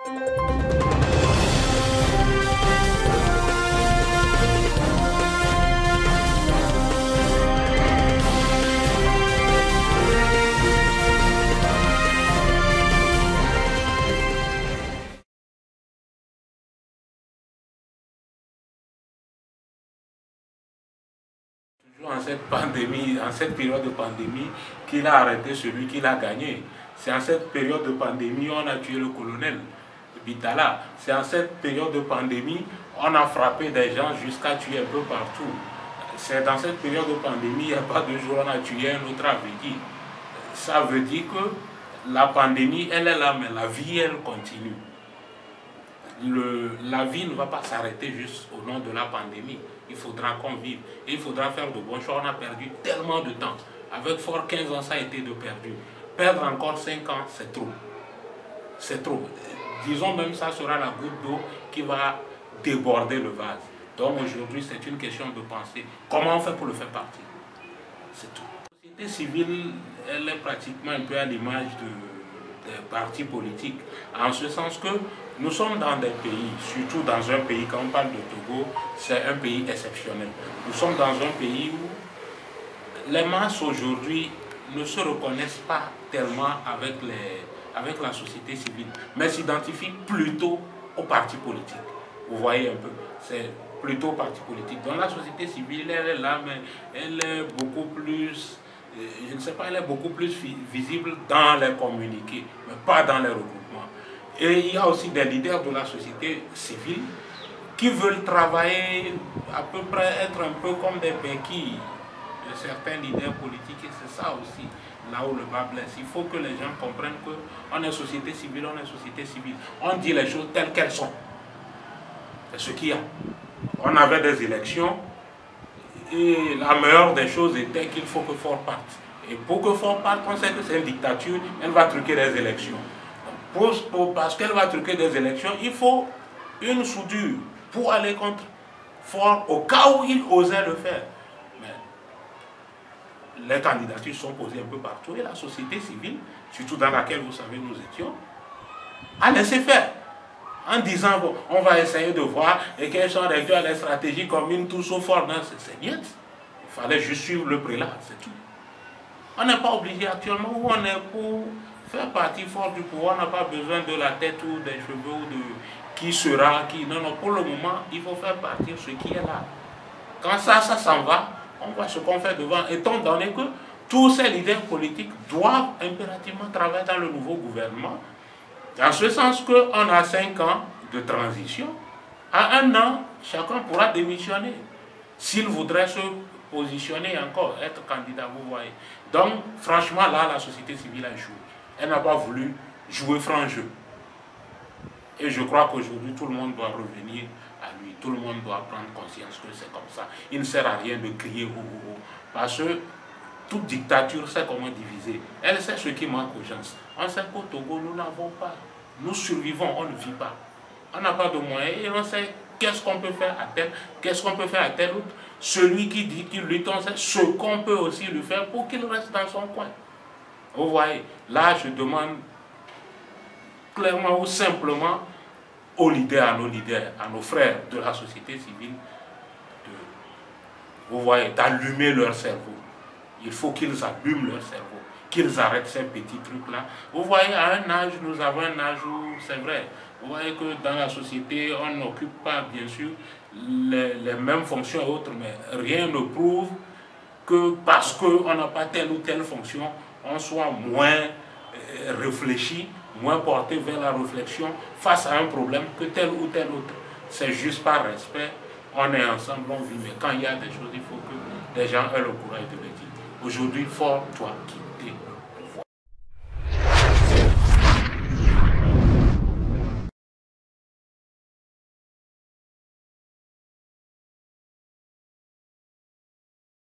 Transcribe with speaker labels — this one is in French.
Speaker 1: En cette pandémie, en cette période de pandémie, qu'il a arrêté celui qui l'a gagné. C'est en cette période de pandémie on a tué le colonel Bitala. C'est en cette période de pandémie on a frappé des gens jusqu'à tuer un peu partout. C'est dans cette période de pandémie, il n'y a pas de jour on a tué un autre Africain. Ça veut dire que la pandémie, elle est là, mais la vie, elle continue. La vie ne va pas s'arrêter juste au nom de la pandémie. Il faudra qu'on vive. Et il faudra faire de bons choix. On a perdu tellement de temps. Avec fort 15 ans, ça a été de perdu. Perdre encore 5 ans, c'est trop. C'est trop. Disons même ça sera la goutte d'eau qui va déborder le vase. Donc aujourd'hui, c'est une question de penser. Comment on fait pour le faire partir? C'est tout. La société civile, elle est pratiquement un peu à l'image des partis politiques. En ce sens que nous sommes dans des pays, surtout dans un pays, quand on parle de Togo, c'est un pays exceptionnel. Nous sommes dans un pays où les masses aujourd'hui ne se reconnaissent pas tellement avec la société civile, mais s'identifient plutôt aux partis politiques. Vous voyez un peu, c'est plutôt aux partis politiques. Donc la société civile, elle est là, mais elle est beaucoup plus, je ne sais pas, elle est beaucoup plus visible dans les communiqués, mais pas dans les regroupements. Et il y a aussi des leaders de la société civile qui veulent travailler à peu près, être un peu comme des béquilles de certains leaders politiques. Et c'est ça aussi, là où le bas blesse. Il faut que les gens comprennent qu'on est société civile, on est société civile. On dit les choses telles qu'elles sont. C'est ce qu'il y a. On avait des élections et la meilleure des choses était qu'il faut que Faure parte. Et pour que Faure parte, on sait que c'est une dictature, elle va truquer les élections. Parce qu'elle va truquer des élections, il faut une soudure pour aller contre Faure au cas où il osait le faire. Mais les candidatures sont posées un peu partout et la société civile, surtout dans laquelle vous savez nous étions, a laissé faire. En disant, bon, on va essayer de voir et quelles sont les stratégies communes, tout sauf Faure. Non, c'est niet. Il fallait juste suivre le prélat, c'est tout. On n'est pas obligé actuellement où on est pour faire partie Faure du pouvoir, on n'a pas besoin de la tête ou des cheveux ou de qui sera, qui. Non, non, pour le moment, il faut faire partir ce qui est là. Quand ça s'en va, on voit ce qu'on fait devant. Étant donné que tous ces leaders politiques doivent impérativement travailler dans le nouveau gouvernement, dans ce sens qu'on a 5 ans de transition, à 1 an, chacun pourra démissionner. S'il voudrait se positionner encore, être candidat, vous voyez. Donc, franchement, là, la société civile a échoué. Elle n'a pas voulu jouer franc jeu. Et je crois qu'aujourd'hui, tout le monde doit revenir à lui. Tout le monde doit prendre conscience que c'est comme ça. Il ne sert à rien de crier « oh, oh, oh ». Parce que toute dictature sait comment diviser. Elle sait ce qui manque aux gens. On sait qu'au Togo, nous n'avons pas. Nous survivons, on ne vit pas. On n'a pas de moyens et on sait qu'est-ce qu'on peut faire à tel, qu'est-ce qu'on peut faire à tel autre. Celui qui dit qu'il lutte, on sait ce qu'on peut aussi lui faire pour qu'il reste dans son coin. Vous voyez, là je demande clairement ou simplement aux leaders, à nos leaders, à nos frères de la société civile, vous voyez, d'allumer leur cerveau. Il faut qu'ils allument leur cerveau, qu'ils arrêtent ces petits trucs-là. Vous voyez, à un âge, nous avons un âge où, c'est vrai, vous voyez que dans la société, on n'occupe pas, bien sûr, les mêmes fonctions et autres, mais rien ne prouve que parce qu'on n'a pas telle ou telle fonction, on soit moins réfléchi, moins porté vers la réflexion face à un problème que tel ou tel autre. C'est juste par respect, on est ensemble, on vit, mais quand il y a des choses, il faut que les gens aient le courage de le dire. Aujourd'hui, Faure doit quitter